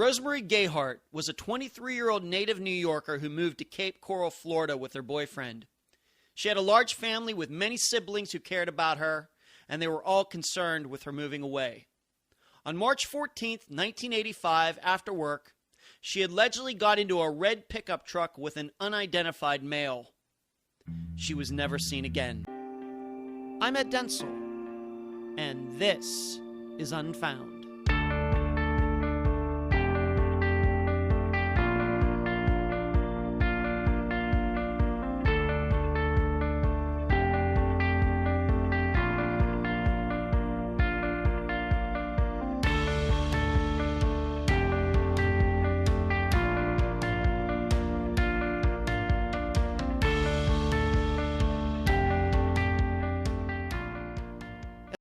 Rose Marie Gayhart was a 23-year-old native New Yorker who moved to Cape Coral, Florida with her boyfriend. She had a large family with many siblings who cared about her, and they were all concerned with her moving away. On March 14, 1985, after work, she allegedly got into a red pickup truck with an unidentified male. She was never seen again. I'm Ed Densel, and this is Unfound.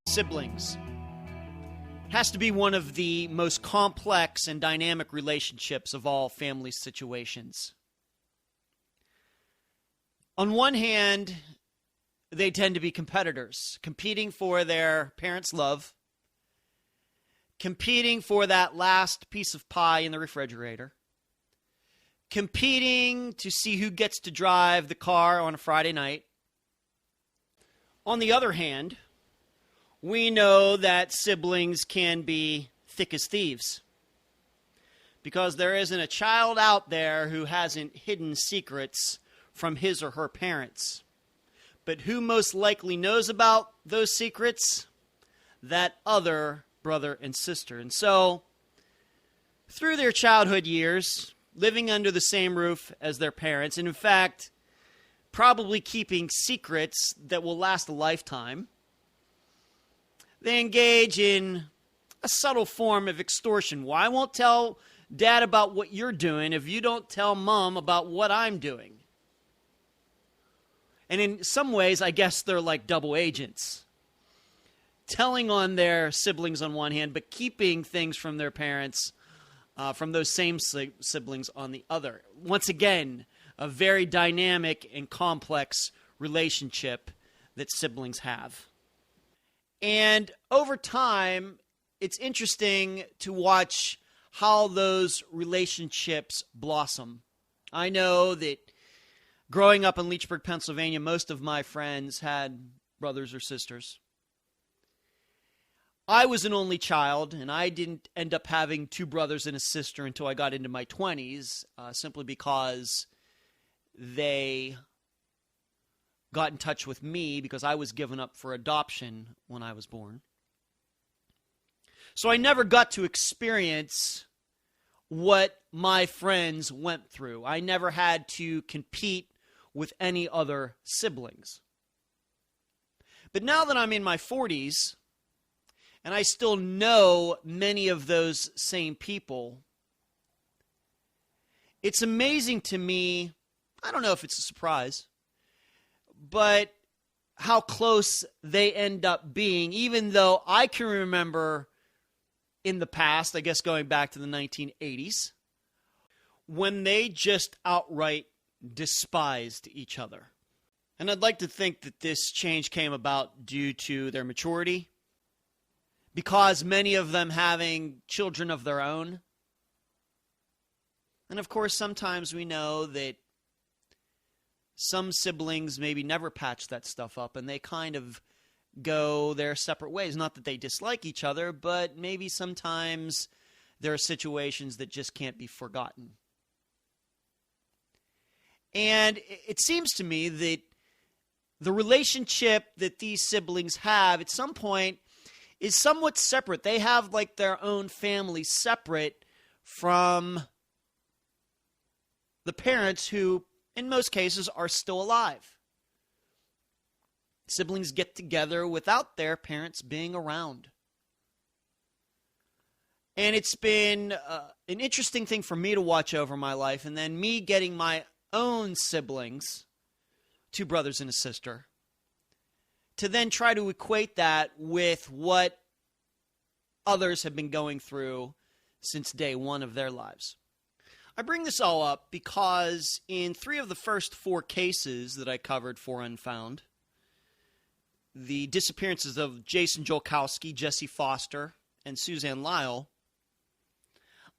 Siblings has to be one of the most complex and dynamic relationships of all family situations. On one hand, they tend to be competitors, competing for their parents' love, competing for that last piece of pie in the refrigerator, competing to see who gets to drive the car on a Friday night. On the other hand, we know that siblings can be thick as thieves, because there isn't a child out there who hasn't hidden secrets from his or her parents. But who most likely knows about those secrets? That other brother and sister. And so, through their childhood years, living under the same roof as their parents, and in fact, probably keeping secrets that will last a lifetime, they engage in a subtle form of extortion. Well, I won't tell Dad about what you're doing if you don't tell Mom about what I'm doing. And in some ways, I guess they're like double agents. Telling on their siblings on one hand, but keeping things from their parents, from those same siblings on the other. Once again, a very dynamic and complex relationship that siblings have. And over time, it's interesting to watch how those relationships blossom. I know that growing up in Leechburg, Pennsylvania, most of my friends had brothers or sisters. I was an only child, and I didn't end up having two brothers and a sister until I got into my 20s, simply because they got in touch with me because I was given up for adoption when I was born. So I never got to experience what my friends went through. I never had to compete with any other siblings. But now that I'm in my 40s, and I still know many of those same people, it's amazing to me, I don't know if it's a surprise, but how close they end up being, even though I can remember in the past, I guess going back to the 1980s, when they just outright despised each other. And I'd like to think that this change came about due to their maturity, because many of them having children of their own. And of course, sometimes we know that some siblings maybe never patch that stuff up, and they kind of go their separate ways. Not that they dislike each other, but maybe sometimes there are situations that just can't be forgotten. And it seems to me that the relationship that these siblings have at some point is somewhat separate. They have like their own family separate from the parents who, in most cases, are still alive. Siblings get together without their parents being around. And it's been an interesting thing for me to watch over my life, and then me getting my own siblings, two brothers and a sister, to then try to equate that with what others have been going through since day one of their lives. I bring this all up because in 3 of the first 4 cases that I covered for Unfound, the disappearances of Jason Jolkowski, Jesse Foster, and Suzanne Lyle,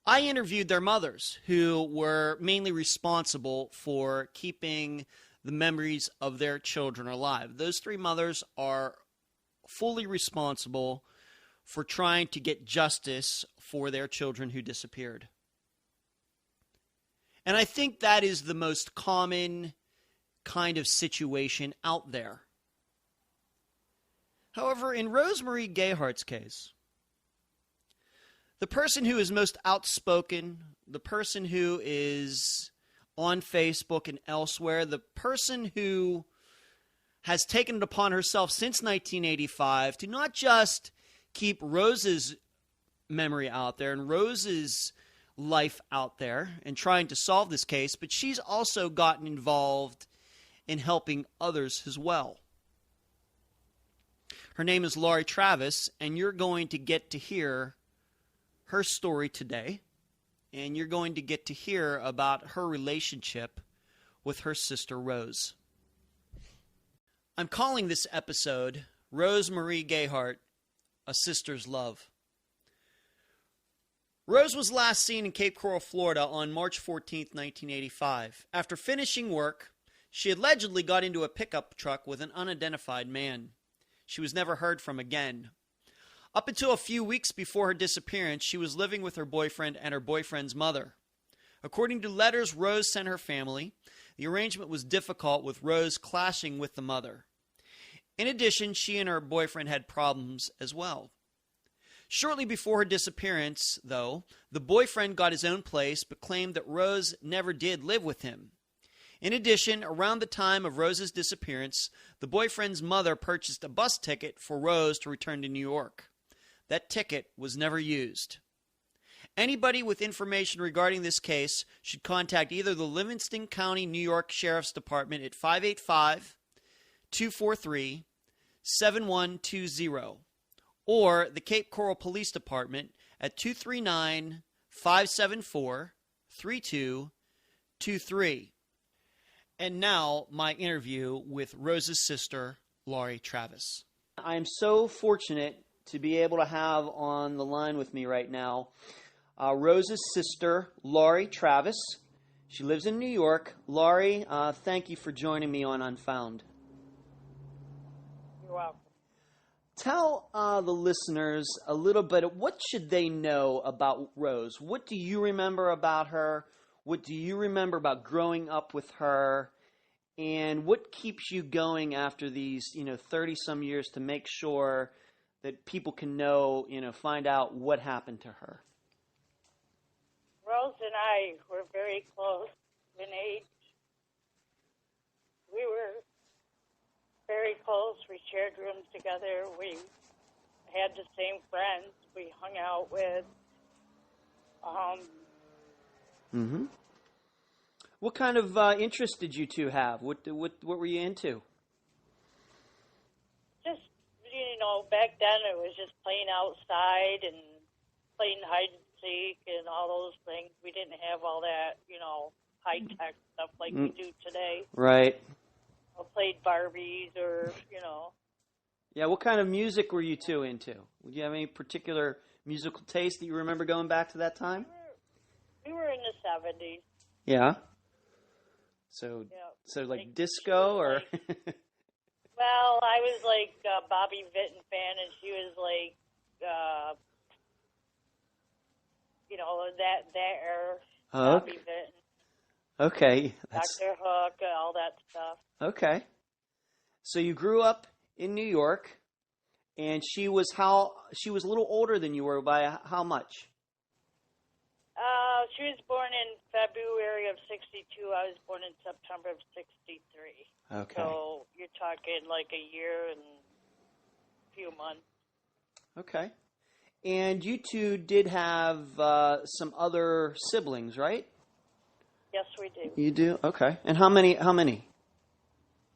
I interviewed their mothers, who were mainly responsible for keeping the memories of their children alive. Those three mothers are fully responsible for trying to get justice for their children who disappeared. And I think that is the most common kind of situation out there. However, in Rose Marie Gayhart's case, the person who is most outspoken, the person who is on Facebook and elsewhere, the person who has taken it upon herself since 1985 to not just keep Rose's memory out there and Rose's life out there and trying to solve this case, but she's also gotten involved in helping others as well. Her name is Laurie Travis, and you're going to get to hear her story today, and you're going to get to hear about her relationship with her sister Rose. I'm calling this episode Rose Marie Gayhart, A Sister's Love. Rose was last seen in Cape Coral, Florida on March 14, 1985. After finishing work, she allegedly got into a pickup truck with an unidentified man. She was never heard from again. Up until a few weeks before her disappearance, she was living with her boyfriend and her boyfriend's mother. According to letters Rose sent her family, the arrangement was difficult, with Rose clashing with the mother. In addition, she and her boyfriend had problems as well. Shortly before her disappearance, though, the boyfriend got his own place but claimed that Rose never did live with him. In addition, around the time of Rose's disappearance, the boyfriend's mother purchased a bus ticket for Rose to return to New York. That ticket was never used. Anybody with information regarding this case should contact either the Livingston County, New York Sheriff's Department at 585-243-7120 or the Cape Coral Police Department at 239-574-3223. And now, my interview with Rose's sister, Laurie Travis. I am so fortunate to be able to have on the line with me right now Rose's sister, Laurie Travis. She lives in New York. Laurie, thank you for joining me on Unfound. You're welcome. Tell the listeners a little bit, what should they know about Rose? What do you remember about her? What do you remember about growing up with her? And what keeps you going after these, 30-some years to make sure that people can know, find out what happened to her? Rose and I were very close in age. We were very close. We shared rooms together. We had the same friends we hung out with. What kind of interest did you two have? What were you into? Just, back then it was just playing outside and playing hide and seek and all those things. We didn't have all that, high-tech stuff like we do today. Right. Or played Barbies or, Yeah, what kind of music were you two into? Would you have any particular musical taste that you remember going back to that time? We were in the 70s. Yeah. So like disco or? Well, I was like a Bobby Vinton fan, and she was like, that era. Bobby Vinton. Okay. Dr. Hook, all that stuff. Okay. So you grew up in New York, and she was a little older than you were by how much? She was born in February of 62. I was born in September of 63. Okay. So you're talking like a year and a few months. Okay. And you two did have some other siblings, right? Yes, we do. You do? Okay. And how many?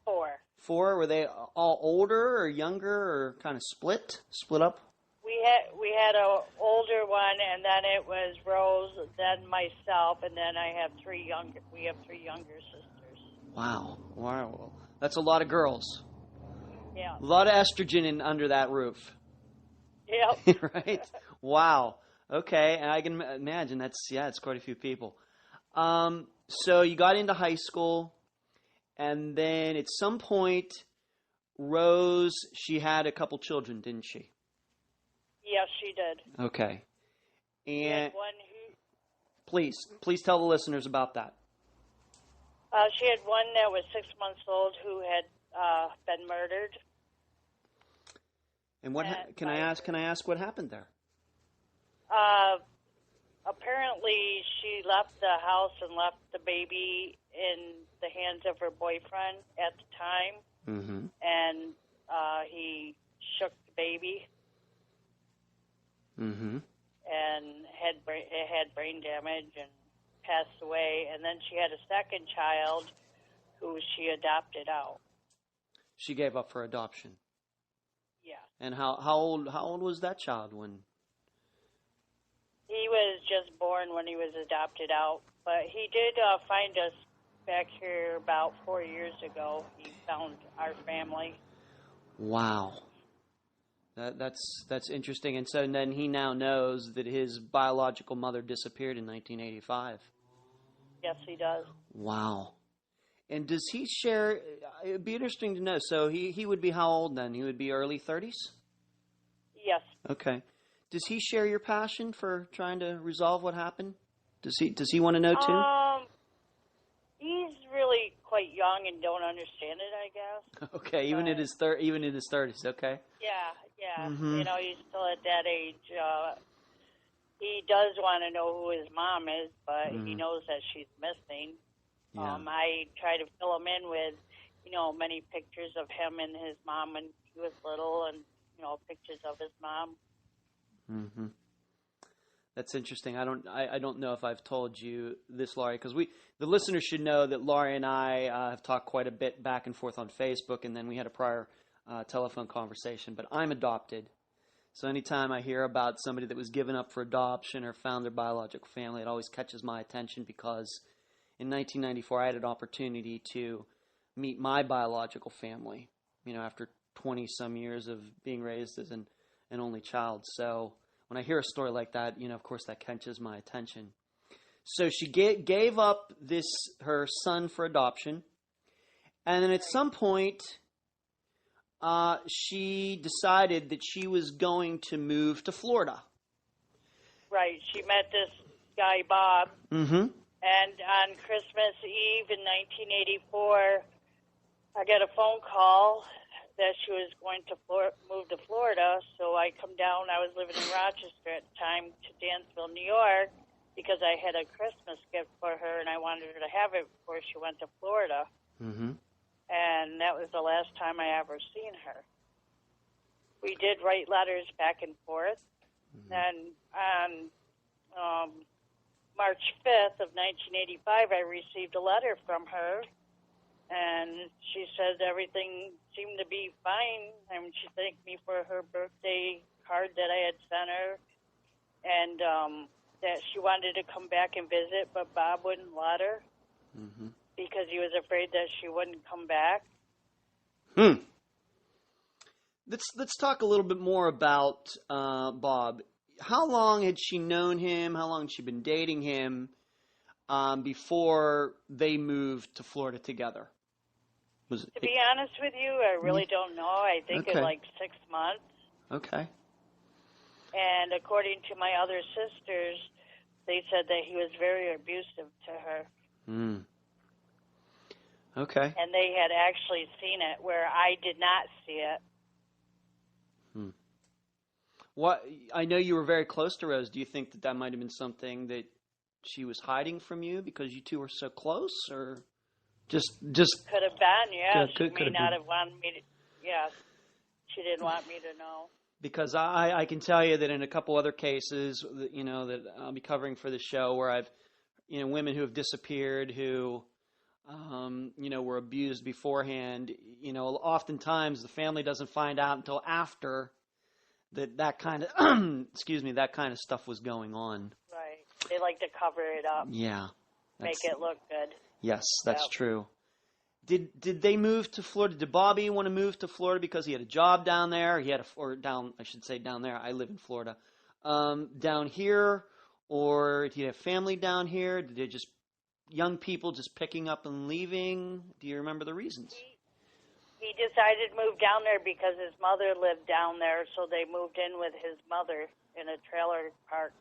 4. 4? Were they all older or younger or kind of split up? We had an older one, and then it was Rose, then myself, and then I have 3 younger. We have 3 younger sisters. Wow. That's a lot of girls. Yeah. A lot of estrogen under that roof. Yep. Right? Wow. Okay, I can imagine it's quite a few people. So you got into high school, and then at some point, Rose, she had a couple children, didn't she? Yes, she did. Okay. She had And one who please tell the listeners about that. she had one that was 6 months old who had been murdered. And can I ask what happened there? Apparently, she left the house and left the baby in the hands of her boyfriend at the time, Mm-hmm. and he shook the baby Mm-hmm. and it had brain damage and passed away. And then she had a second child who she adopted out. She gave up for adoption. Yeah. And how old was that child when? He was just born when he was adopted out, but he did find us back here about 4 years ago. He found our family. Wow. That's interesting. And so then he now knows that his biological mother disappeared in 1985. Yes, he does. Wow. And does he share? It'd be interesting to know. So he would be how old then? He would be early 30s? Yes. Okay. Does he share your passion for trying to resolve what happened? Does he want to know too? He's really quite young and don't understand it, I guess. Okay, even in his 30s, okay. Yeah. Mm-hmm. You know, he's still at that age. He does want to know who his mom is, but he knows that she's missing. Yeah. I try to fill him in with, many pictures of him and his mom when he was little, and pictures of his mom. Mm-hmm. That's interesting. I don't know if I've told you this, Laurie, because the listeners should know that Laurie and I have talked quite a bit back and forth on Facebook, and then we had a prior telephone conversation. But I'm adopted, so anytime I hear about somebody that was given up for adoption or found their biological family, it always catches my attention because in 1994 I had an opportunity to meet my biological family. After 20 some years of being raised as an only child, so. When I hear a story like that, of course, that catches my attention. So she gave up her son for adoption, and then at some point, she decided that she was going to move to Florida. Right. She met this guy, Bob, Mm-hmm. and on Christmas Eve in 1984, I got a phone call that she was going to move to Florida, so I come down. I was living in Rochester at the time, to Dansville, New York, because I had a Christmas gift for her, and I wanted her to have it before she went to Florida. Mm-hmm. And that was the last time I ever seen her. We did write letters back and forth, and on March 5th of 1985, I received a letter from her, and she said everything seemed to be fine, and she thanked me for her birthday card that I had sent her, and that she wanted to come back and visit, but Bob wouldn't let her because he was afraid that she wouldn't come back. Let's talk a little bit more about Bob. How long had she known him? How long had she been dating him before they moved to Florida together? To be honest with you, I really don't know. I think Okay. like 6 months. Okay. And according to my other sisters, they said that he was very abusive to her. Okay. And they had actually seen it where I did not see it. What I know you were very close to Rose. Do you think that might have been something that she was hiding from you because you two were so close, or just Could have been, yeah. Could She may have not been. have wanted me to, yes. She didn't want me to know. Because I can tell you that in a couple other cases, that I'll be covering for the show, where I've, women who have disappeared, who, were abused beforehand. Oftentimes the family doesn't find out until after that kind of, that kind of stuff was going on. Right. They like to cover it up. Yeah. Make it look good. Yes, that's Yep. true. Did they move to Florida? Did Bobby want to move to Florida because he had a job down there? I should say down there. I live in Florida. down here, or did he have family down here? Did they just young people just picking up and leaving? Do you remember the reasons? He decided to move down there because his mother lived down there, so they moved in with his mother in a trailer park.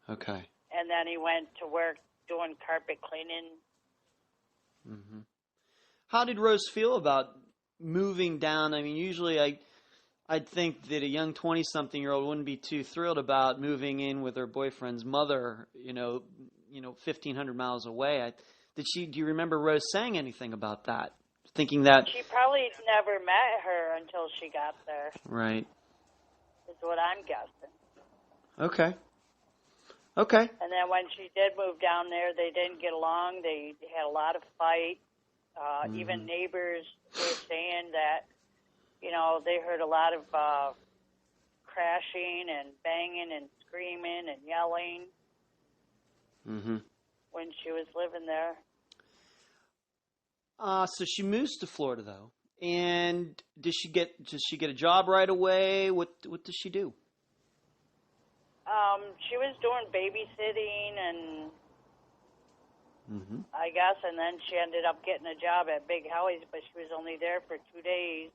Okay. And then he went to work doing carpet cleaning. Mm-hmm. How did Rose feel about moving down? I mean, usually I'd think that a young 20-something-year-old wouldn't be too thrilled about moving in with her boyfriend's mother, 1,500 miles away. Do you remember Rose saying anything about that? Thinking that... She probably never met her until she got there. Right. Is what I'm guessing. Okay. Okay. And then when she did move down there, they didn't get along. They had a lot of fight. Even neighbors were saying that, they heard a lot of crashing and banging and screaming and yelling when she was living there. So she moves to Florida, though. And does she get a job right away? What does she do? She was doing babysitting and Mm-hmm. I guess, and then she ended up getting a job at Big Howie's, but she was only there for 2 days.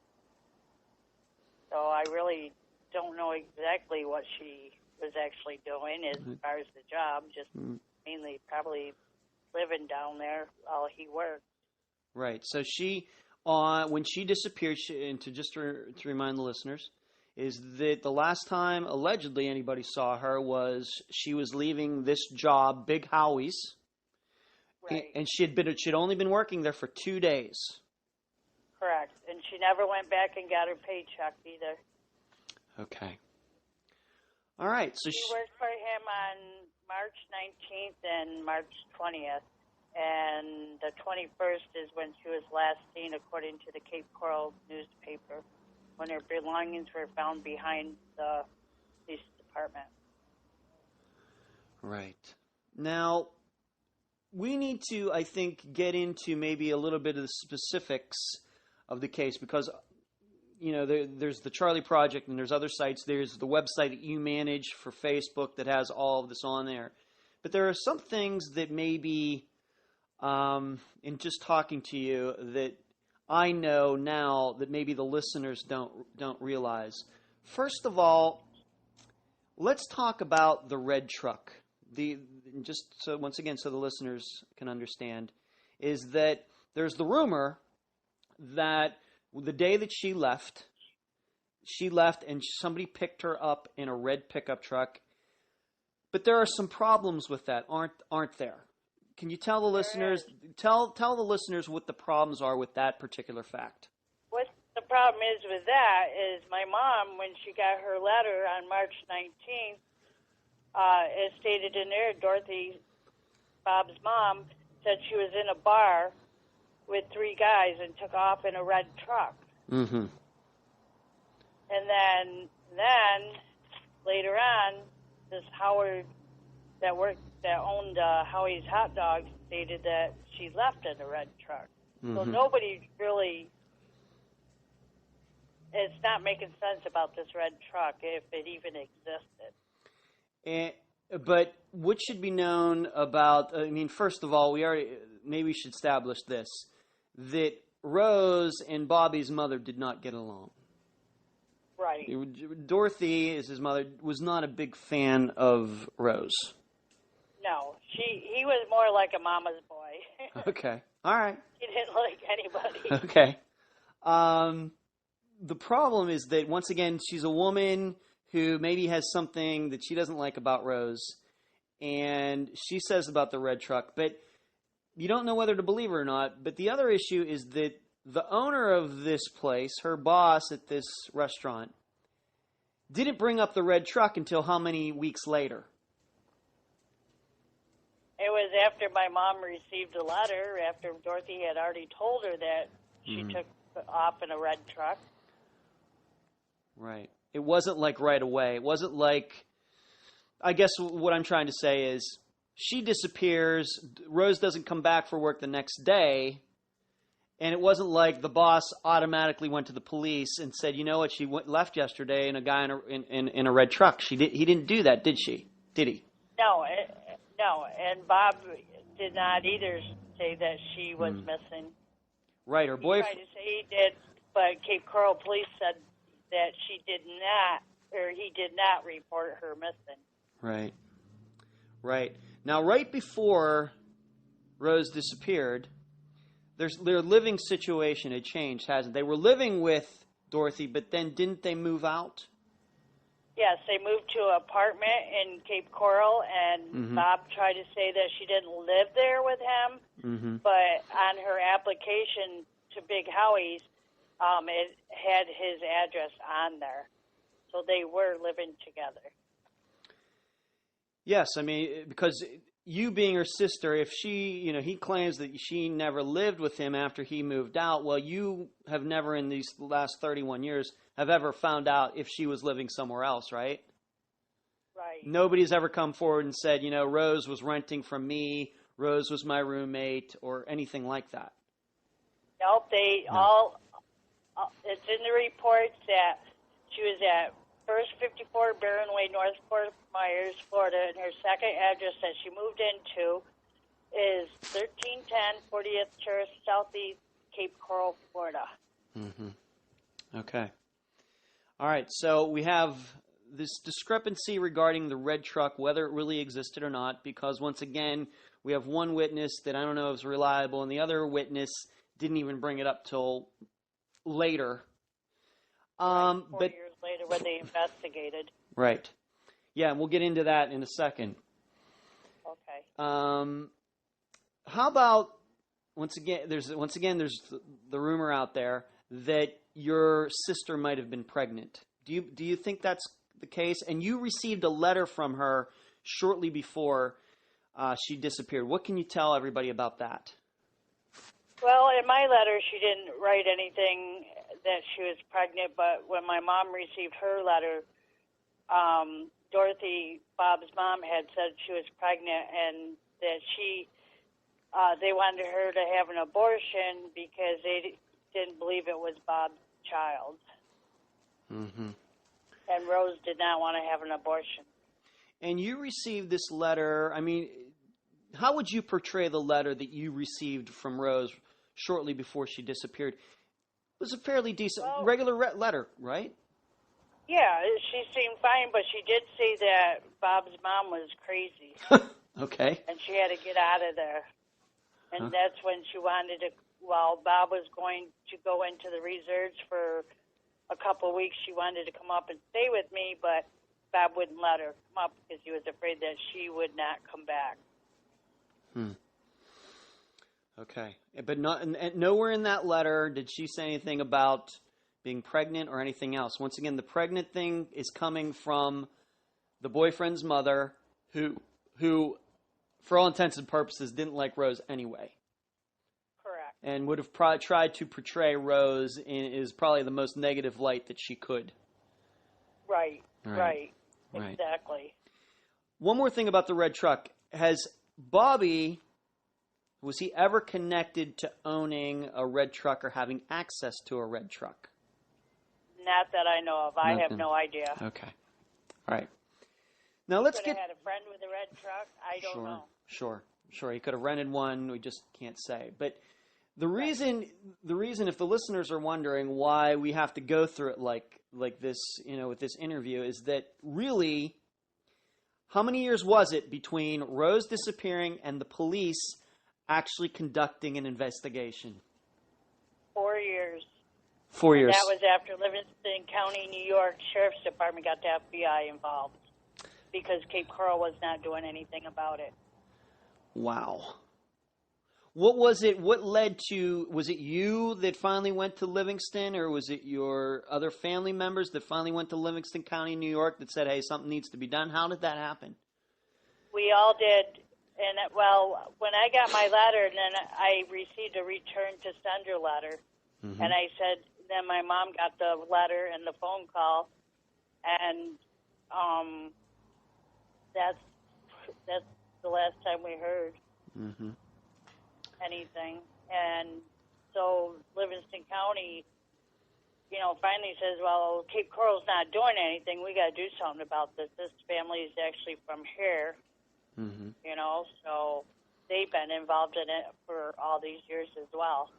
So I really don't know exactly what she was actually doing as far as the job, just mainly probably living down there while he worked. Right. So she, when she disappeared, and to remind the listeners, is that the last time allegedly anybody saw her was she was leaving this job, Big Howie's. Right. And she'd only been working there for 2 days. Correct. And she never went back and got her paycheck either. Okay. All right. So she worked for him on March 19th and March 20th. And the 21st is when she was last seen, according to the Cape Coral newspaper, when her belongings were found behind the police department. Right. Now, we need to, I think, get into maybe a little bit of the specifics of the case because, there's the Charley Project and there's other sites. There's the website that you manage for Facebook that has all of this on there. But there are some things that maybe, in just talking to you, that I know now that maybe the listeners don't realize. First of all, let's talk about the red truck. Just so once again, so the listeners can understand, is that there's the rumor that the day that she left and somebody picked her up in a red pickup truck. But there are some problems with that, aren't there? Can you tell the listeners tell the listeners what the problems are with that particular fact? What the problem is with that is my mom, when she got her letter on March 19th, as stated in there, Dorothy, Bob's mom, said she was in a bar with 3 guys and took off in a red truck. Mm-hmm. And then later on, this Howard that owned Howie's Hot Dogs stated that she left in a red truck. Mm-hmm. So nobody really, it's not making sense about this red truck if it even existed. But what should be known about, first of all, maybe we should establish this, that Rose and Bobby's mother did not get along. Right. Dorothy, as his mother, was not a big fan of Rose. No, he was more like a mama's boy. Okay. All right. He didn't like anybody. Okay. The problem is that, once again, she's a woman who maybe has something that she doesn't like about Rose, and she says about the red truck, but you don't know whether to believe her or not. But the other issue is that the owner of this place, her boss at this restaurant, didn't bring up the red truck until how many weeks later? It was after my mom received a letter, after Dorothy had already told her that she took off in a red truck. Right. It wasn't like right away. It wasn't like, I guess what I'm trying to say is she disappears, Rose doesn't come back for work the next day, And it wasn't like the boss automatically went to the police and said, you know what, she left yesterday in a guy in a red truck. He didn't do that, did she? Did he? No, no. And Bob did not either say that she was missing. Right, her boyfriend. He tried to say he did, but Cape Coral Police said that she did not, or he did not report her missing. Right. Right. Now, right before Rose disappeared, their living situation had changed, hasn't it? They were living with Dorothy, but then didn't they move out? Yes, they moved to an apartment in Cape Coral, and Bob tried to say that she didn't live there with him, but on her application to Big Howie's, it had his address on there. So they were living together. Yes, I mean, because you being her sister, if she, he claims that she never lived with him after he moved out, well, you have never in these last 31 years have ever found out if she was living somewhere else, right? Right. Nobody's ever come forward and said, Rose was renting from me, Rose was my roommate, or anything like that. Nope, they all, it's in the reports that she was at First 54 Barron Way, North Fort Myers, Florida, and her second address that she moved into is 1310 40th Terrace, Southeast, Cape Coral, Florida. Okay. All right, so we have this discrepancy regarding the red truck, whether it really existed or not, because once again, we have one witness that I don't know if is reliable, and the other witness didn't even bring it up till later. Right, 4 years later when they investigated. Right. Yeah, and we'll get into that in a second. Okay. How about once again? There's the rumor out there that your sister might have been pregnant. Do you think that's the case? And you received a letter from her shortly before she disappeared. What can you tell everybody about that? Well, in my letter, she didn't write anything that she was pregnant, but when my mom received her letter, Dorothy, Bob's mom, had said she was pregnant and that they wanted her to have an abortion because they didn't believe it was Bob's child. And Rose did not want to have an abortion. And you received this letter. I mean, how would you portray the letter that you received from Rose shortly before she disappeared? It was a fairly decent, regular letter, right? Yeah, she seemed fine, but she did say that Bob's mom was crazy. Okay. And she had to get out of there. And that's when she wanted to, while Bob was going to go into the reserves for a couple of weeks, she wanted to come up and stay with me, but Bob wouldn't let her come up because he was afraid that she would not come back. Okay. But nowhere in that letter did she say anything about being pregnant or anything else. Once again, the pregnant thing is coming from the boyfriend's mother, who for all intents and purposes, didn't like Rose anyway. Correct. And would have tried to portray Rose in probably the most negative light that she could. Right. Exactly. One more thing about the red truck. Was he ever connected to owning a red truck or having access to a red truck? Not that I know of. I have no idea. Okay. All right. Now let's Could have had a friend with a red truck. I don't know. Sure. He could have rented one. We just can't say. But the reason, if the listeners are wondering why we have to go through it like this, with this interview, is that really, how many years was it between Rose disappearing and the police actually conducting an investigation? 4 years. 4 years. That was after Livingston County, New York Sheriff's Department got the FBI involved because Cape Coral was not doing anything about it. Wow. What was it? What led to? Was it you that finally went to Livingston, or was it your other family members that finally went to Livingston County, New York, that said, "Hey, something needs to be done"? How did that happen? We all did. And, when I got my letter, and then I received a return to sender letter, and I said, then my mom got the letter and the phone call, and that's the last time we heard anything. And so Livingston County, finally says, well, Cape Coral's not doing anything. We got to do something about this. This family is actually from here, so they've been involved in it for all these years as well.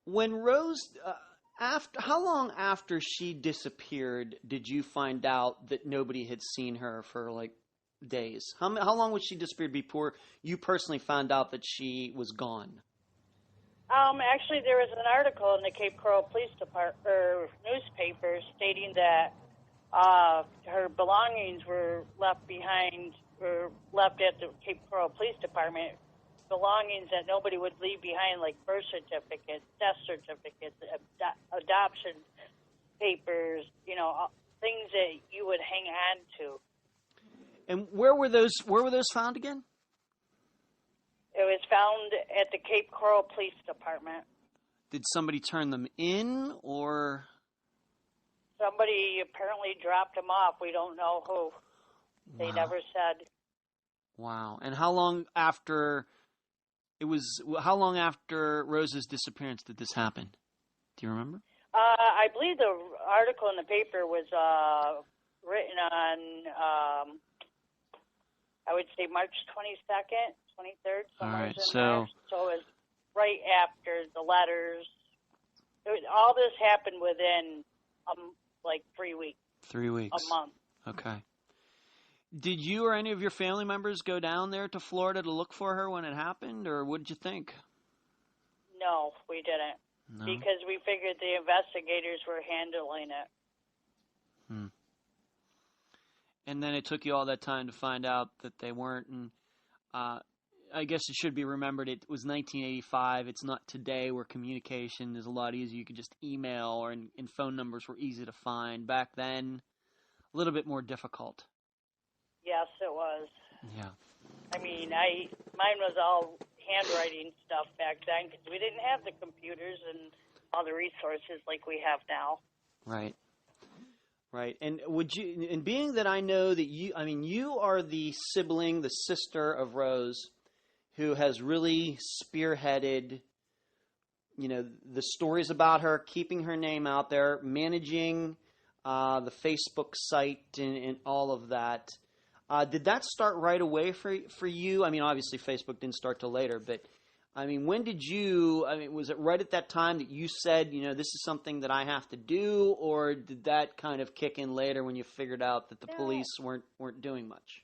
When Rose, how long after she disappeared did you find out that nobody had seen her for like days? How long was she disappeared before you personally found out that she was gone? Actually, there was an article in the Cape Coral Police Department or newspaper stating that her belongings were left behind or left at the Cape Coral Police Department. Belongings that nobody would leave behind, like birth certificates, death certificates, adoption papers, things that you would hang on to. And where were those found again? It was found at the Cape Coral Police Department. Did somebody turn them in, or? Somebody apparently dropped them off. We don't know who. They Wow. never said. Wow. And how long after Rose's disappearance did this happen? Do you remember? I believe the article in the paper was written on, I would say March 22nd, 23rd, somewhere in there. So it was right after the letters. All this happened within, 3 weeks. 3 weeks. A month. Okay. Did you or any of your family members go down there to Florida to look for her when it happened, or what did you think? No, we didn't. No? Because we figured the investigators were handling it. And then it took you all that time to find out that they weren't. And I guess it should be remembered it was 1985. It's not today where communication is a lot easier. You could just email, and phone numbers were easy to find. Back then, a little bit more difficult. Yes, it was. Yeah. I mean, mine was all handwriting stuff back then because we didn't have the computers and all the resources like we have now. Right. Right. And being that I know that you are the sibling, the sister of Rose, who has really spearheaded, the stories about her, keeping her name out there, managing the Facebook site and all of that. Did that start right away for you? I mean, obviously Facebook didn't start till later, but when did you, was it right at that time that you said, this is something that I have to do, or did that kind of kick in later when you figured out that the police weren't doing much?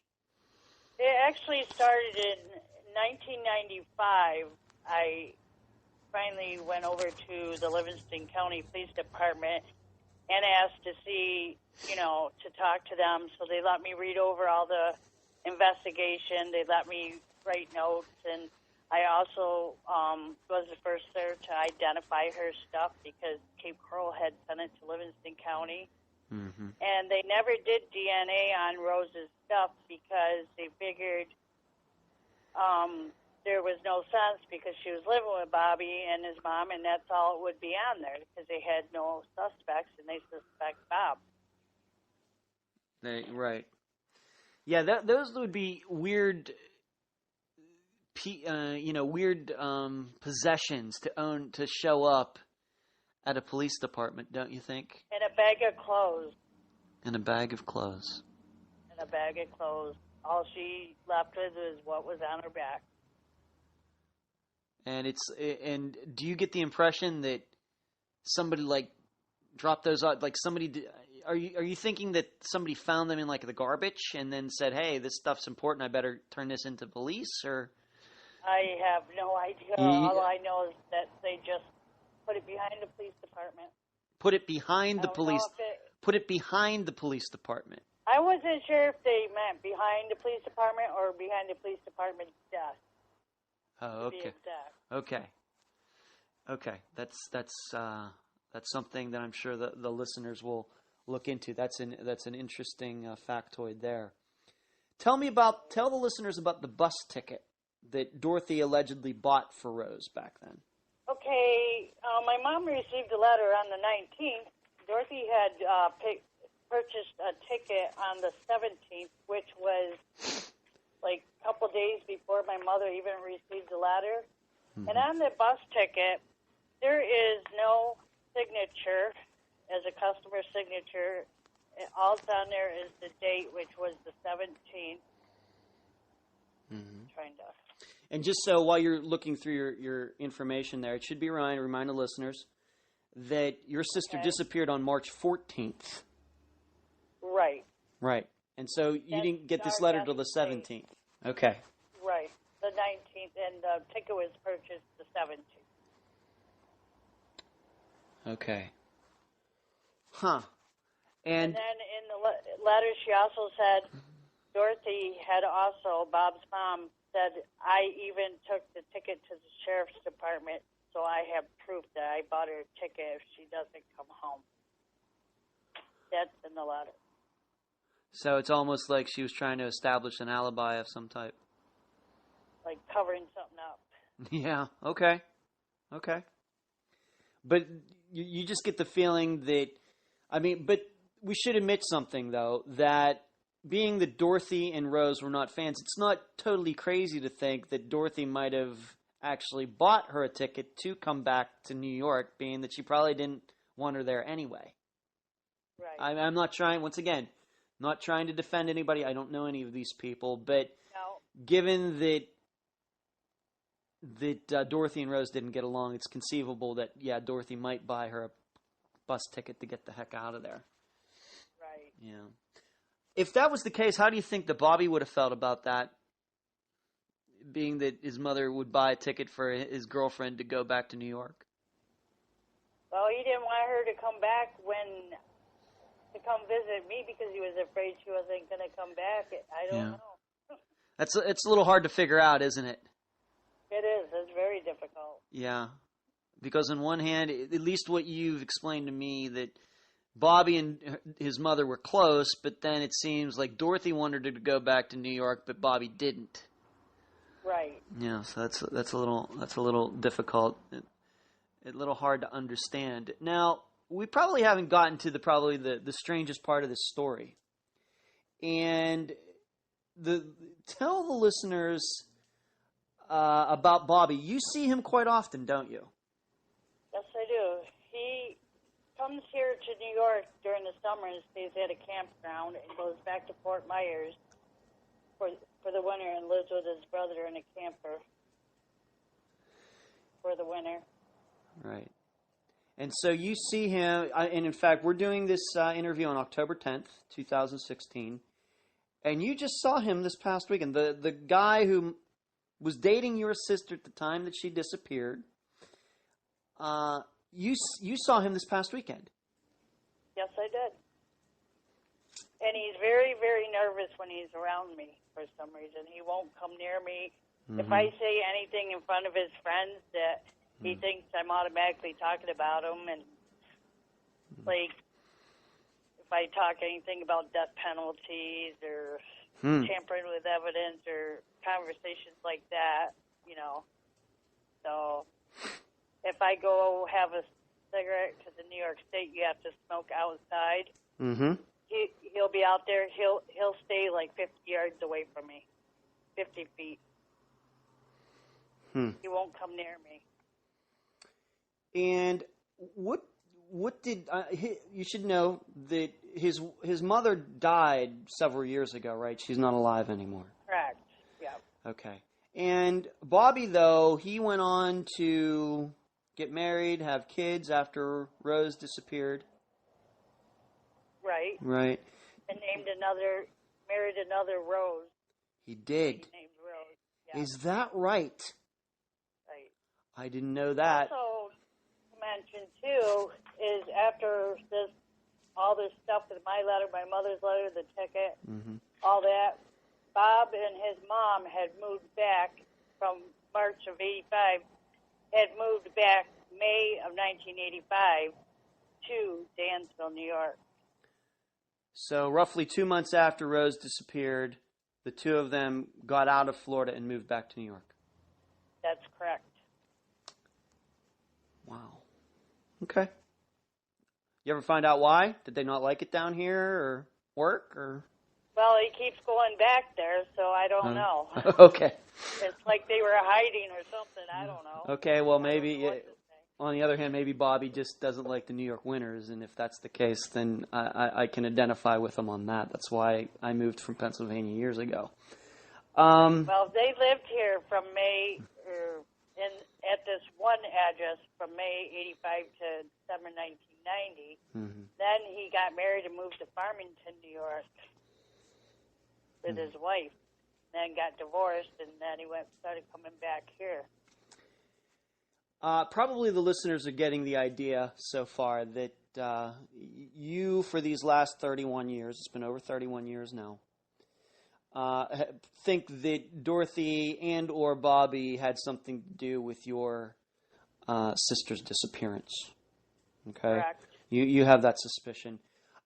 It actually started in 1995. I finally went over to the Livingston County Police Department and asked to see, to talk to them. So they let me read over all the investigation. They let me write notes. And I also was the first there to identify her stuff because Cape Coral had sent it to Livingston County. Mm-hmm. And they never did DNA on Rose's stuff because they figured there was no sense because she was living with Bobby and his mom, and that's all it would be on there because they had no suspects, and they suspect Bob. Right. Yeah, those would be weird, weird possessions to show up at a police department, don't you think? And a bag of clothes. And a bag of clothes. And a bag of clothes. All she left with was what was on her back. And do you get the impression that somebody dropped those out? Like somebody, are you thinking that somebody found them in the garbage and then said, "Hey, this stuff's important. I better turn this into police"? Or I have no idea. All I know is that they just put it behind the police department. Put it behind the police. Put it behind the police department. I wasn't sure if they meant behind the police department or behind the police department's desk. Oh, okay. Okay. That's something that I'm sure the listeners will look into. That's an interesting factoid there. Tell the listeners about the bus ticket that Dorothy allegedly bought for Rose back then. Okay, my mom received a letter on the 19th. Dorothy had purchased a ticket on the 17th, which was a couple days before my mother even received the letter. Mm-hmm. And on the bus ticket, There is no signature as a customer signature. All that's on there is the date, which was the 17th. Trying to. And just so while you're looking through your information there, it should be remind the listeners that your sister disappeared on March 14th. Right. Right. And so you didn't get this letter till the 17th. Okay. Right. The 19th, and the ticket was purchased the 17th. Okay. Huh. And then in the letter, she also said, Dorothy had also, Bob's mom, said, I even took the ticket to the sheriff's department, so I have proof that I bought her a ticket if she doesn't come home. That's in the letter. So it's almost like she was trying to establish an alibi of some type. Like covering something up. Yeah, okay. Okay. But you just get the feeling that, but we should admit something, though, that being that Dorothy and Rose were not fans, it's not totally crazy to think that Dorothy might have actually bought her a ticket to come back to New York, being that she probably didn't want her there anyway. Right. I'm not trying, once again, not trying to defend anybody. I don't know any of these people, but given that Dorothy and Rose didn't get along, it's conceivable that, Dorothy might buy her a bus ticket to get the heck out of there. Right. Yeah. If that was the case, how do you think that Bobby would have felt about that, being that his mother would buy a ticket for his girlfriend to go back to New York? Well, he didn't want her to come back to come visit me because he was afraid she wasn't going to come back. I don't know. It's a little hard to figure out, isn't it? It is. It's very difficult. Yeah. Because on one hand, at least what you've explained to me, that Bobby and his mother were close, but then it seems like Dorothy wanted her to go back to New York, but Bobby didn't. Right. Yeah, so that's a little difficult, a little hard to understand. Now, we probably haven't gotten to the strangest part of this story, and tell the listeners about Bobby. You see him quite often, don't you? Yes, I do. He comes here to New York during the summer and stays at a campground and goes back to Fort Myers for the winter and lives with his brother in a camper for the winter. Right. And so you see him, and in fact, we're doing this interview on October 10th, 2016, and you just saw him this past weekend. The guy who was dating your sister at the time that she disappeared, you saw him this past weekend. Yes, I did. And he's very, very nervous when he's around me for some reason. He won't come near me. Mm-hmm. If I say anything in front of his friends that he thinks I'm automatically talking about him, and like if I talk anything about death penalties or tampering with evidence or conversations like that, So if I go have a cigarette, because in New York State you have to smoke outside, he'll be out there. He'll stay like 50 yards away from me, 50 feet. He won't come near me. And what did you should know that his mother died several years ago, right? She's not alive anymore. Correct. Yeah. Okay. And Bobby, though, he went on to get married, have kids after Rose disappeared. Right. Right. And married another Rose. He did. Named Rose. Yeah. Is that right? Right. I didn't know that. Also, to mention too is after all this stuff with my letter, my mother's letter, the ticket, all that, Bob and his mom had moved back from March of '85. Had moved back May of 1985 to Dansville, New York. So roughly 2 months after Rose disappeared, the two of them got out of Florida and moved back to New York. That's correct. Wow. Okay. You ever find out why? Did they not like it down here or work or? Well, he keeps going back there, so I don't know. Okay. It's like they were hiding or something. I don't know. Okay, well, maybe on the other hand, maybe Bobby just doesn't like the New York winters, and if that's the case, then I can identify with him on that. That's why I moved from Pennsylvania years ago. Well, they lived here from at this one address from May 85 to December 1990. Mm-hmm. Then he got married and moved to Farmington, New York with his wife. Then got divorced, and then he started coming back here. Probably the listeners are getting the idea so far that you, for these last 31 years, it's been over 31 years now, think that Dorothy and or Bobby had something to do with your sister's disappearance. Okay? Correct. You have that suspicion.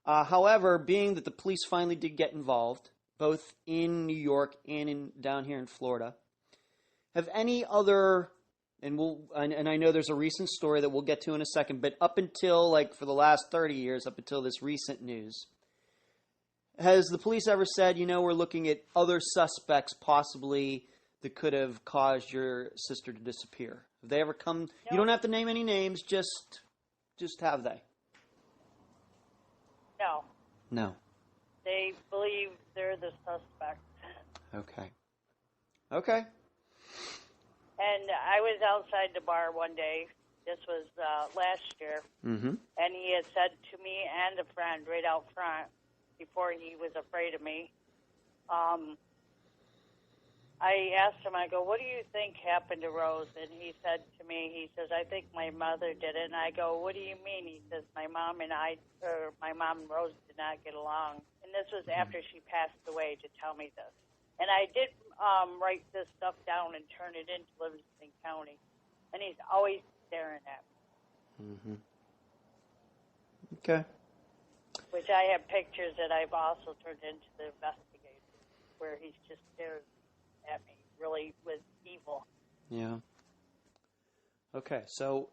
However, being that the police finally did get involved, both in New York and down here in Florida, have any other, and I know there's a recent story that we'll get to in a second, but up until, like, for the last 30 years, up until this recent news, has the police ever said, we're looking at other suspects possibly that could have caused your sister to disappear? Have they ever come? No. You don't have to name any names, just have they? No. No. They believe they're the suspects. Okay. Okay. And I was outside the bar one day. This was last year. Mm-hmm. And he had said to me and a friend right out front, before he was afraid of me, I asked him, I go, what do you think happened to Rose? And he said to me, he says, I think my mother did it. And I go, what do you mean? He says, my mom and Rose did not get along. And this was after she passed away to tell me this. And I did write this stuff down and turn it into Livingston County. And he's always staring at me. Mm-hmm. Okay. Which I have pictures that I've also turned into the investigation, where he's just stares at me, really with evil. Yeah. Okay, so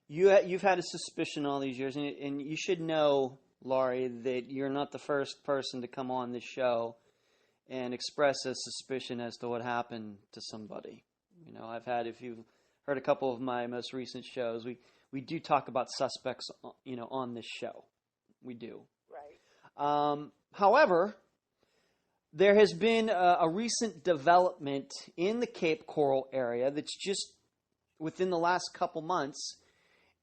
you've had a suspicion all these years, and you should know, Laurie, that you're not the first person to come on this show and express a suspicion as to what happened to somebody. I've had, if you've heard a couple of my most recent shows, we do talk about suspects, on this show. We do. Right. However, there has been a recent development in the Cape Coral area that's just within the last couple months,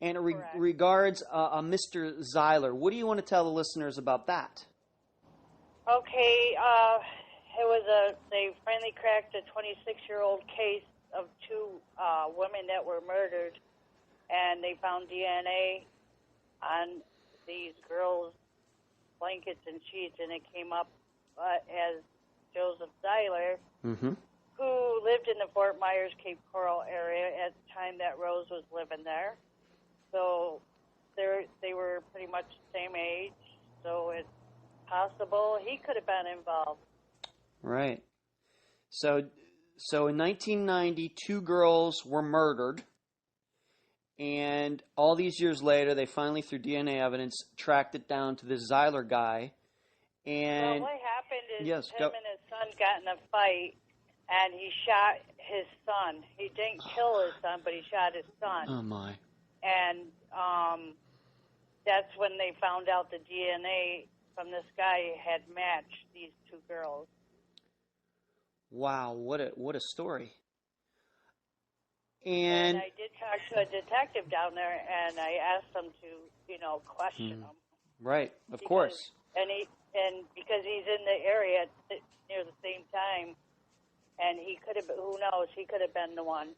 and it regards a Mr. Zeiler. What do you want to tell the listeners about that? Okay, they finally cracked a 26-year-old case of two women that were murdered, and they found DNA on these girls' blankets and sheets, and it came up as Joseph Zeiler, who lived in the Fort Myers, Cape Coral area at the time that Rose was living there. So they were pretty much the same age, so it's possible he could have been involved. Right. So in 1990, two girls were murdered, and all these years later, they finally, through DNA evidence, tracked it down to this Zeiler guy. And what happened is yes, him and his son got in a fight, and he shot his son. He didn't kill his son, but he shot his son. Oh, my. And that's when they found out the DNA from this guy had matched these two girls. Wow, what a story. And I did talk to a detective down there, and I asked him to, question him. Right, of course. And because he's in the area near the same time, and he could have, who knows, he could have been the one.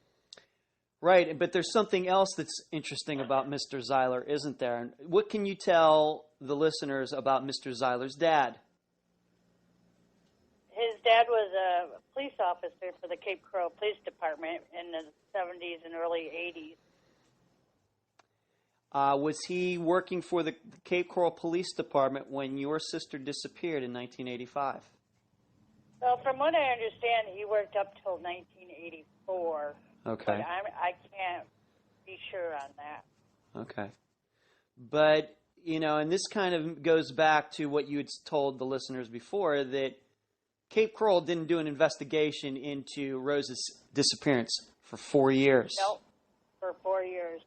Right, but there's something else that's interesting about Mr. Zeiler, isn't there? What can you tell the listeners about Mr. Zeiler's dad? His dad was a police officer for the Cape Coral Police Department in the 70s and early 80s. Was he working for the Cape Coral Police Department when your sister disappeared in 1985? Well, from what I understand, he worked up till 1984. Okay. But I can't be sure on that. Okay. But, and this kind of goes back to what you had told the listeners before, that Cape Coral didn't do an investigation into Rose's disappearance for 4 years. Nope, for 4 years.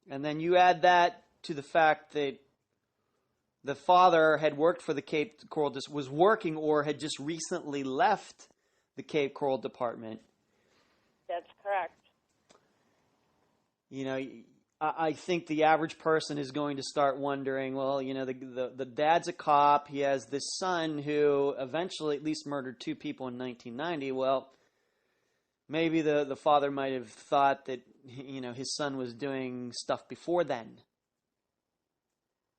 And then you add that to the fact that the father had worked for the Cape Coral, was working or had just recently left the Cape Coral Department. That's correct. You know, I think the average person is going to start wondering, well, you know, the dad's a cop. He has this son who eventually at least murdered 2 people in 1990. Well, maybe the father might have thought that, you know, his son was doing stuff before then.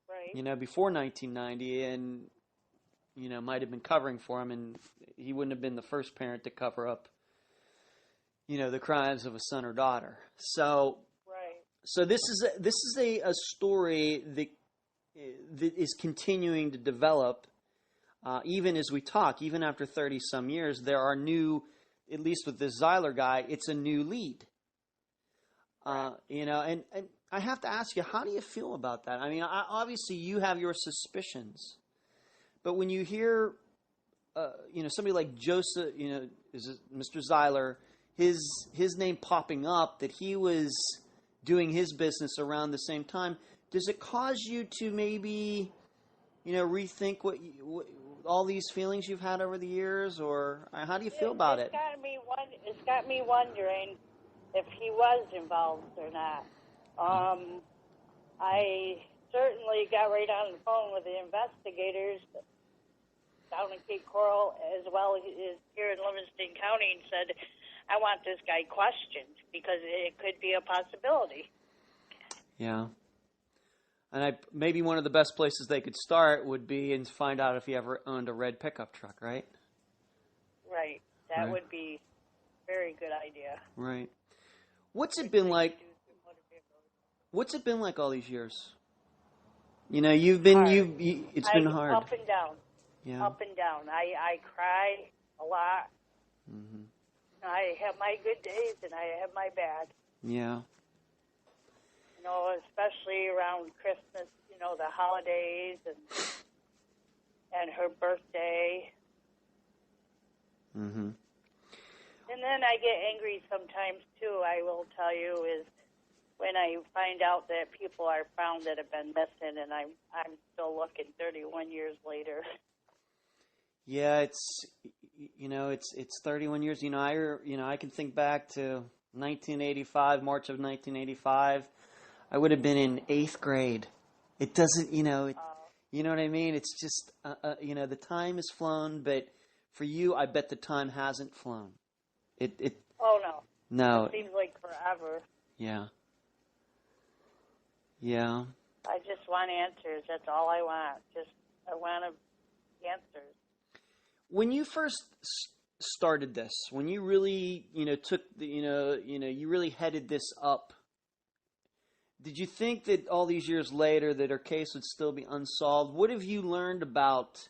Right. You know, before 1990, and, you know, might have been covering for him, and he wouldn't have been the first parent to cover up, you know, the crimes of a son or daughter. So this is a story that is continuing to develop, even as we talk. Even after 30 some years, there are new, at least with this Zeiler guy, it's a new lead. You know, and I have to ask you, how do you feel about that? I mean, obviously you have your suspicions, but when you hear, you know, somebody like Joseph, you know, Mr. Zeiler, his name popping up, that he was doing his business around the same time, does it cause you to maybe, you know, rethink what all these feelings you've had over the years, or how do you feel about it? It's got me wondering if he was involved or not. I certainly got right on the phone with the investigators down in Cape Coral as well as here in Livingston County and said, I want this guy questioned because it could be a possibility. Yeah. And maybe one of the best places they could start would be and find out if he ever owned a red pickup truck, right? Right. That would be a very good idea. Right. What's it been like? What's it been like all these years? You know, it's been hard. Up and down. Yeah. Up and down. I cry a lot. Mm-hmm. I have my good days and I have my bad. Yeah. You know, especially around Christmas, you know, the holidays and her birthday. Mm-hmm. And then I get angry sometimes too, I will tell you, is when I find out that people are found that have been missing and I'm still looking 31 years later. Yeah, it's 31 years. You know, I can think back to 1985, March of 1985. I would have been in 8th grade. It doesn't, you know, you know what I mean? It's just, you know, the time has flown, but for you, I bet the time hasn't flown. Oh, no. No. It seems like forever. Yeah. Yeah. I just want answers. That's all I want. I want answers. When you first started this, when you really, you know, took the, you really headed this up, did you think that all these years later that her case would still be unsolved? What have you learned about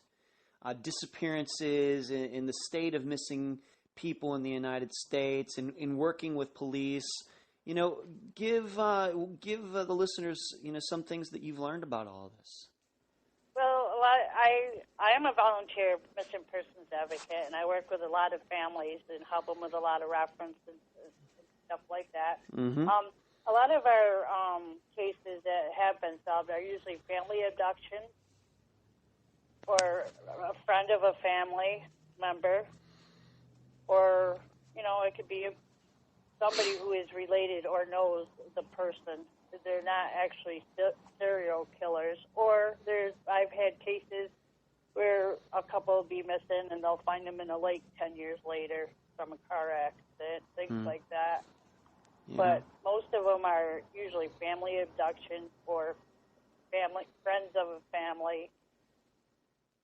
disappearances in the state of missing people in the United States and in working with police? You know, give the listeners, you know, some things that you've learned about all of this. Well, I am a volunteer missing persons advocate, and I work with a lot of families and help them with a lot of reference and stuff like that. Mm-hmm. A lot of our cases that have been solved are usually family abduction or a friend of a family member, or, you know, it could be somebody who is related or knows the person. They're not actually serial killers. Or I've had cases where a couple will be missing and they'll find them in a lake 10 years later from a car accident, things like that. Yeah. But most of them are usually family abduction or friends of a family,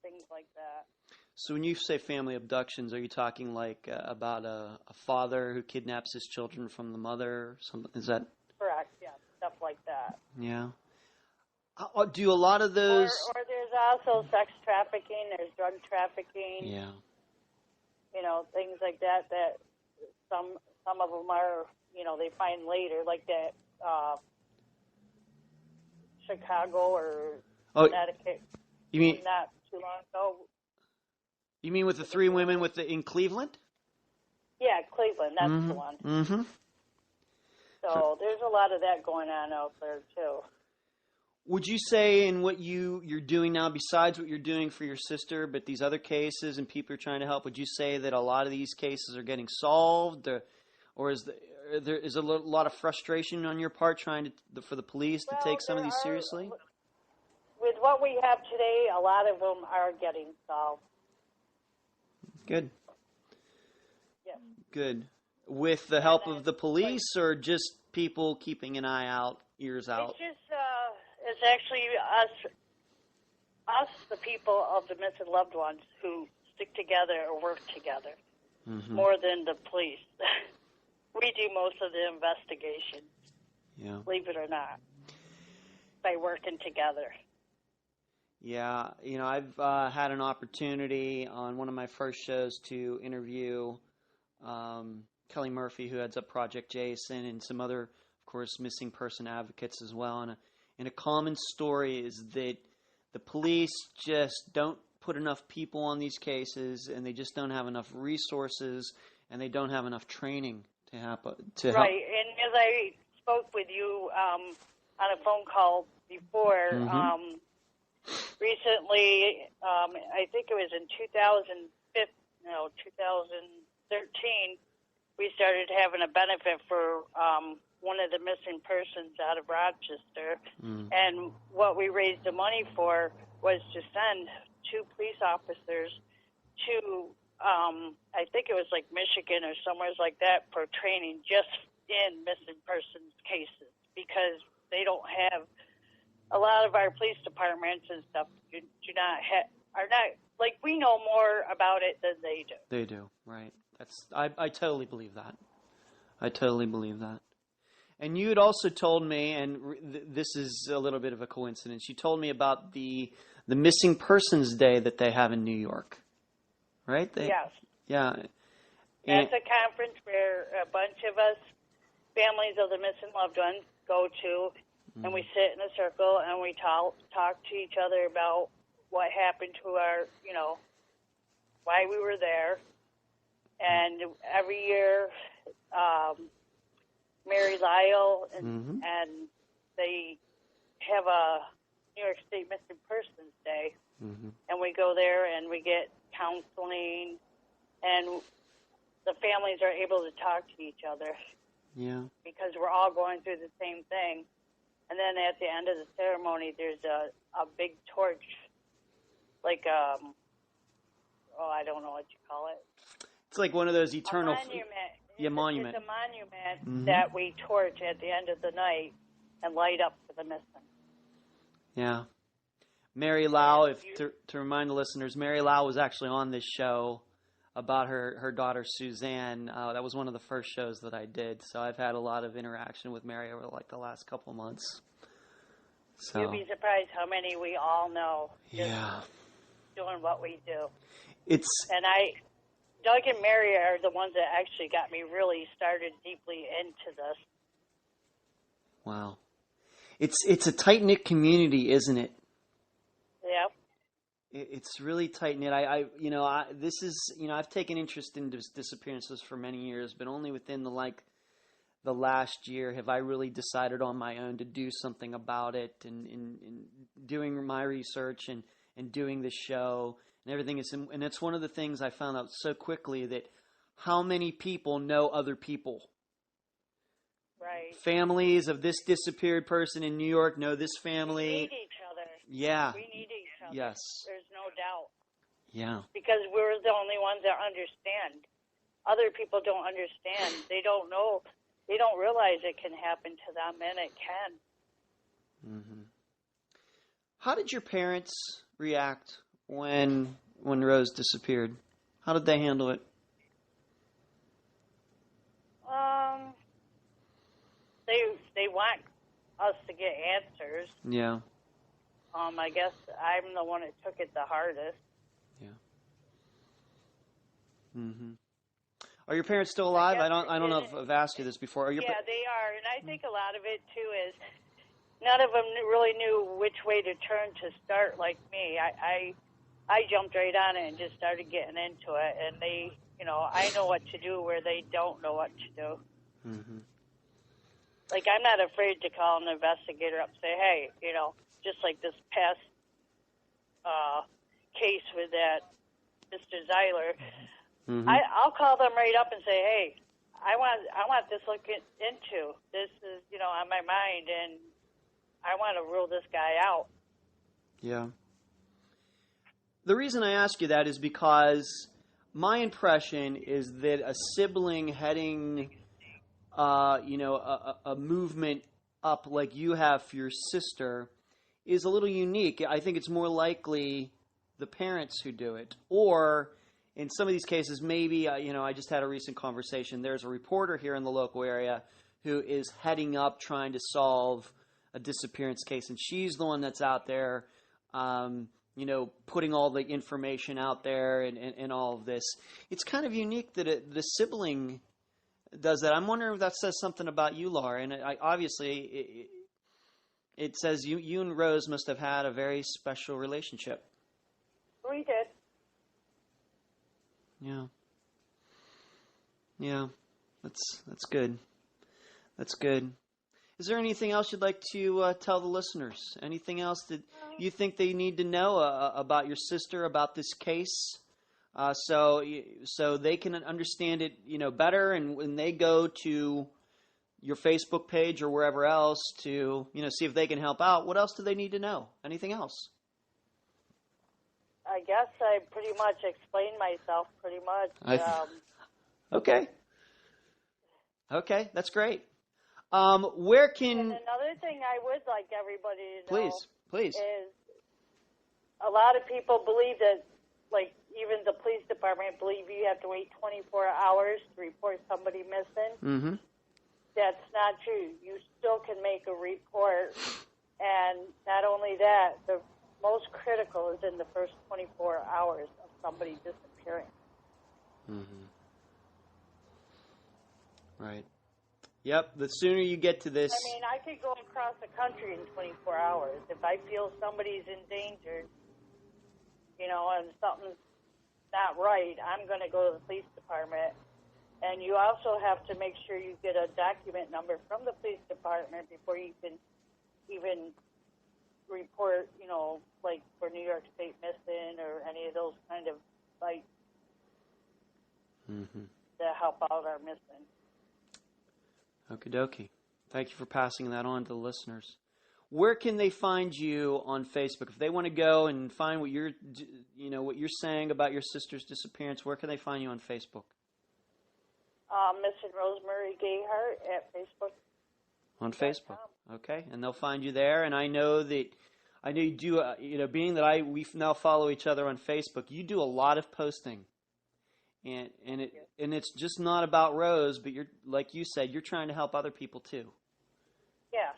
things like that. So when you say family abductions, are you talking like about a father who kidnaps his children from the mother? Is that correct? Yeah, stuff like that. Yeah. Do a lot of those? Or there's also sex trafficking. There's drug trafficking. Yeah. You know, things like that. That some of them are, you know, they find later, like that Chicago or Connecticut. You mean not too long ago? You mean with the 3 women in Cleveland? Yeah, Cleveland. That's the one. Mm-hmm. So there's a lot of that going on out there, too. Would you say in what you're doing now, besides what you're doing for your sister, but these other cases and people you're trying to help, would you say that a lot of these cases are getting solved, or is there is a lot of frustration on your part trying for the police to take some of these seriously? With what we have today, a lot of them are getting solved. Good. Yes. Good. With the help of the police, or just people keeping an eye out, ears out? It's just, it's actually us, the people of the missing loved ones, who stick together or work together, more than the police. We do most of the investigation, believe it or not, by working together. Yeah, I've had an opportunity on one of my first shows to interview Kelly Murphy, who heads up Project Jason, and some other, of course, missing person advocates as well. And a common story is that the police just don't put enough people on these cases, and they just don't have enough resources, and they don't have enough training to help. Right, and as I spoke with you on a phone call before, recently, I think it was in 2013, we started having a benefit for one of the missing persons out of Rochester. And what we raised the money for was to send 2 police officers to, I think it was like Michigan or somewhere like that, for training just in missing persons cases, because they don't have, a lot of our police departments and stuff are not, like, we know more about it than they do. They do, right. I totally believe that. I totally believe that. And you had also told me, and this is a little bit of a coincidence, you told me about the Missing Persons Day that they have in New York, right? Yes. Yeah. That's a conference where a bunch of us, families of the missing loved ones, go to, and we sit in a circle and we talk to each other about what happened to our, why we were there. And every year, Mary Lyle and they have a New York State Missing Persons Day, and we go there and we get counseling, and the families are able to talk to each other. Yeah. Because we're all going through the same thing. And then at the end of the ceremony, there's a big torch, like I don't know what you call it. It's like one of those eternal... A monument. Monument. It's a monument that we torch at the end of the night and light up for the missing. Yeah. Mary Lau, to remind the listeners, Mary Lau was actually on this show about her daughter Suzanne. That was one of the first shows that I did, so I've had a lot of interaction with Mary over like the last couple of months. So you'd be surprised how many we all know. Yeah. Doing what we do. And Doug and Mary are the ones that actually got me really started deeply into this. Wow. It's a tight-knit community, isn't it? Yep. It's really tight-knit. I've taken interest in disappearances for many years, but only within the last year have I really decided on my own to do something about it, and doing my research and doing the show and everything. And it's one of the things I found out so quickly, that how many people know other people. Right. Families of this disappeared person in New York know this family. We need each other. Yeah. We need each other. Yes. There's no doubt. Yeah. Because we're the only ones that understand. Other people don't understand. They don't know. They don't realize it can happen to them, and it can. How did your parents react when Rose disappeared? How did they handle it? They want us to get answers. Yeah. I guess I'm the one that took it the hardest. Yeah. Are your parents still alive? I don't know if I've asked you this before. Yeah, they are, and I think a lot of it too is none of them really knew which way to turn to start. Like me, I jumped right on it and just started getting into it, and they, I know what to do where they don't know what to do. Like, I'm not afraid to call an investigator up and say, hey, just like this past case with that Mr. Zeiler, Mm-hmm. I'll call them right up and say, hey, I want this looked into. This is, on my mind, and I want to rule this guy out. Yeah. The reason I ask you that is because my impression is that a sibling heading, a movement up like you have for your sister is a little unique. I think it's more likely the parents who do it, or in some of these cases, maybe, I just had a recent conversation. There's a reporter here in the local area who is heading up trying to solve a disappearance case, and she's the one that's out there, putting all the information out there and all of this. It's kind of unique that the sibling does that. I'm wondering if that says something about you, Laura. And obviously, it says you and Rose must have had a very special relationship. We did. Yeah. Yeah. That's good. That's good. Is there anything else you'd like to tell the listeners? Anything else that you think they need to know about your sister, about this case, so they can understand it, better, and when they go to your Facebook page or wherever else to, see if they can help out, what else do they need to know? Anything else? I guess I pretty much explained myself pretty much. Okay. Okay, that's great. Where can... And another thing I would like everybody to know please. is a lot of people believe that, like, even the police department believe you have to wait 24 hours to report somebody missing. Mm-hmm. That's not true. You still can make a report, and not only that, the most critical is in the first 24 hours of somebody disappearing. Mm-hmm. Right. Yep, the sooner you get to this... I mean, I could go across the country in 24 hours. If I feel somebody's endangered, and something's not right, I'm going to go to the police department. And you also have to make sure you get a document number from the police department before you can even report, like for New York State missing or any of those kind of sites that help out our missing. Okie dokie. Thank you for passing that on to the listeners. Where can they find you on Facebook? If they want to go and find what you're saying about your sister's disappearance, where can they find you on Facebook? Miss Rose Marie Gayhart at Facebook. On Facebook. Okay. And they'll find you there. And I know you do, being that we now follow each other on Facebook, you do a lot of posting. And it's just not about Rose, but you're, like you said, you're trying to help other people too. Yeah.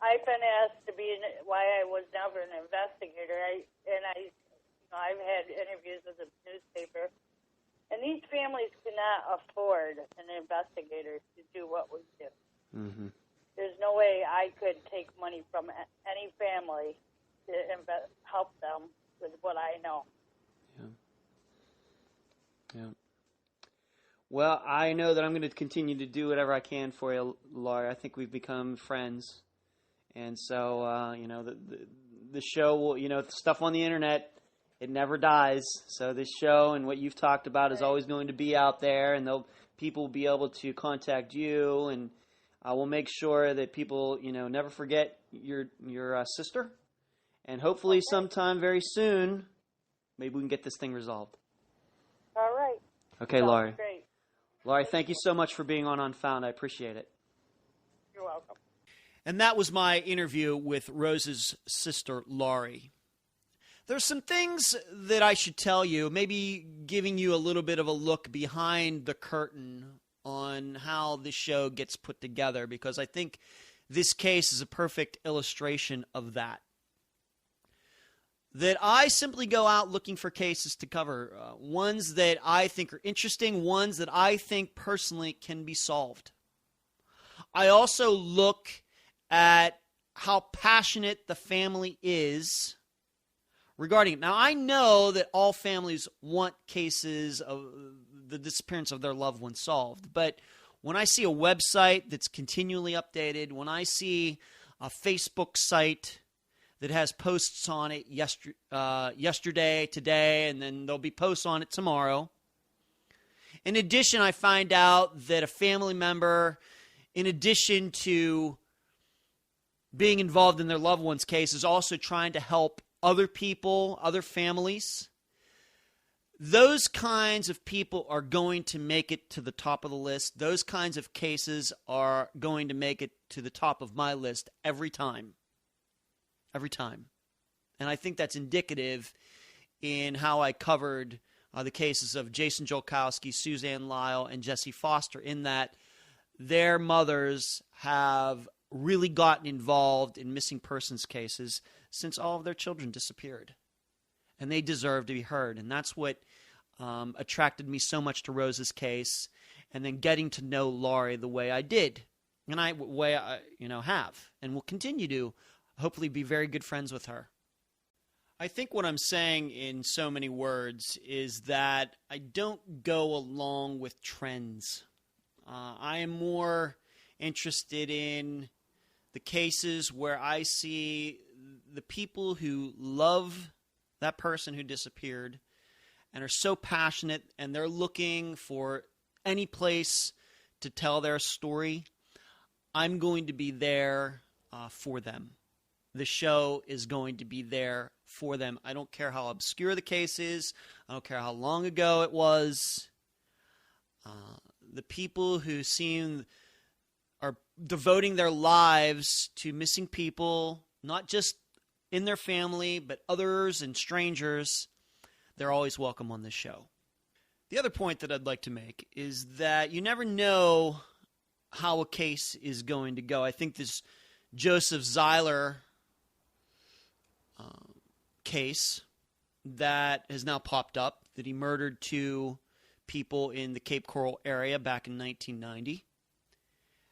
I've been asked to be why I was never an investigator. I've had interviews with the newspaper, and these families cannot afford an investigator to do what we do. Mm-hmm. There's no way I could take money from any family to help them with what I know. Yeah. Yeah. Well, I know that I'm going to continue to do whatever I can for you, Laura. I think we've become friends. And so, the show will, the stuff on the internet, it never dies. So this show and what you've talked about is always going to be out there, and people will be able to contact you, and we'll make sure that people, never forget your sister. And hopefully sometime very soon, maybe we can get this thing resolved. All right. Okay, Laurie. Great. Laurie, thank you so much for being on Unfound. I appreciate it. You're welcome. And that was my interview with Rose's sister, Laurie. There's some things that I should tell you, maybe giving you a little bit of a look behind the curtain on how the show gets put together, because I think this case is a perfect illustration of that. That I simply go out looking for cases to cover, ones that I think are interesting, ones that I think personally can be solved. I also look at how passionate the family is regarding it. Now, I know that all families want cases of the disappearance of their loved one solved, but when I see a website that's continually updated, when I see a Facebook site that has posts on it yesterday, today, and then there'll be posts on it tomorrow. In addition, I find out that a family member, in addition to being involved in their loved one's case, is also trying to help other people, other families. Those kinds of people are going to make it to the top of the list. Those kinds of cases are going to make it to the top of my list every time. Every time. And I think that's indicative in how I covered the cases of Jason Jolkowski, Suzanne Lyle, and Jesse Foster, in that their mothers have really gotten involved in missing persons cases since all of their children disappeared. And they deserve to be heard. And that's what attracted me so much to Rose's case, and then getting to know Laurie the way I did, and I have, and will continue to hopefully be very good friends with her. I think what I'm saying in so many words is that I don't go along with trends. I am more interested in the cases where I see the people who love that person who disappeared and are so passionate, and they're looking for any place to tell their story. I'm going to be there for them. The show is going to be there for them. I don't care how obscure the case is. I don't care how long ago it was. The people who are devoting their lives to missing people, not just in their family, but others and strangers, they're always welcome on this show. The other point that I'd like to make is that you never know how a case is going to go. I think this Joseph Zeiler case that has now popped up, that he murdered 2 people in the Cape Coral area back in 1990.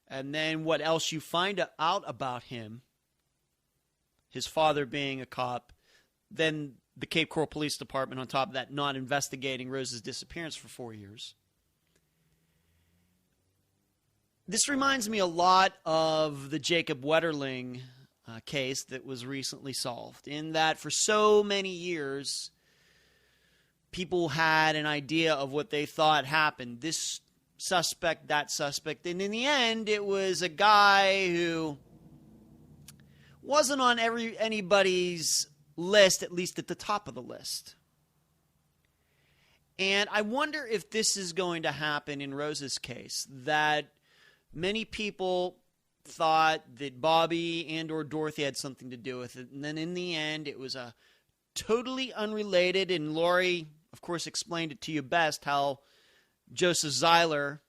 And then what else you find out about him, his father being a cop, then the Cape Coral Police Department, on top of that, not investigating Rose's disappearance for 4 years. This reminds me a lot of the Jacob Wetterling case that was recently solved, in that for so many years, people had an idea of what they thought happened. This suspect, that suspect, and in the end, it was a guy who wasn't on anybody's list, at least at the top of the list. And I wonder if this is going to happen in Rose's case, that many people thought that Bobby and or Dorothy had something to do with it, and then in the end it was a totally unrelated, and Laurie, of course, explained it to you best, how Joseph Zeiler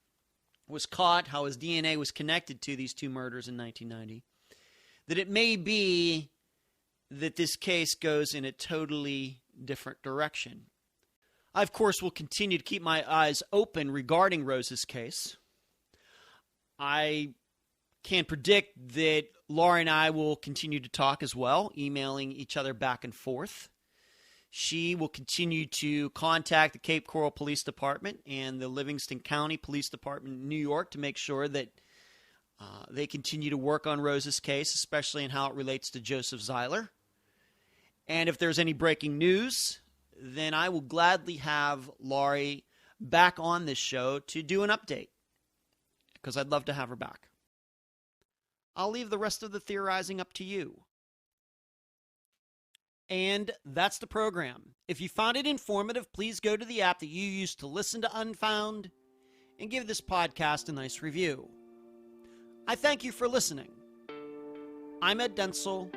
was caught, how his DNA was connected to these 2 murders in 1990, that it may be that this case goes in a totally different direction. I, of course, will continue to keep my eyes open regarding Rose's case. I can predict that Laurie and I will continue to talk as well, emailing each other back and forth. She will continue to contact the Cape Coral Police Department and the Livingston County Police Department in New York to make sure that they continue to work on Rose's case, especially in how it relates to Joseph Zeiler. And if there's any breaking news, then I will gladly have Laurie back on this show to do an update, because I'd love to have her back. I'll leave the rest of the theorizing up to you. And that's the program. If you found it informative, please go to the app that you use to listen to Unfound and give this podcast a nice review. I thank you for listening. I'm Ed Dentzel,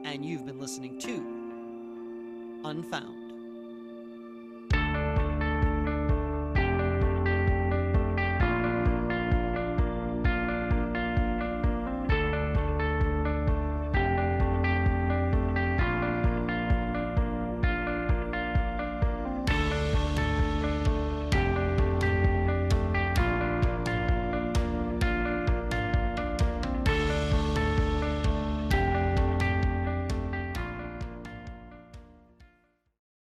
and you've been listening to Unfound.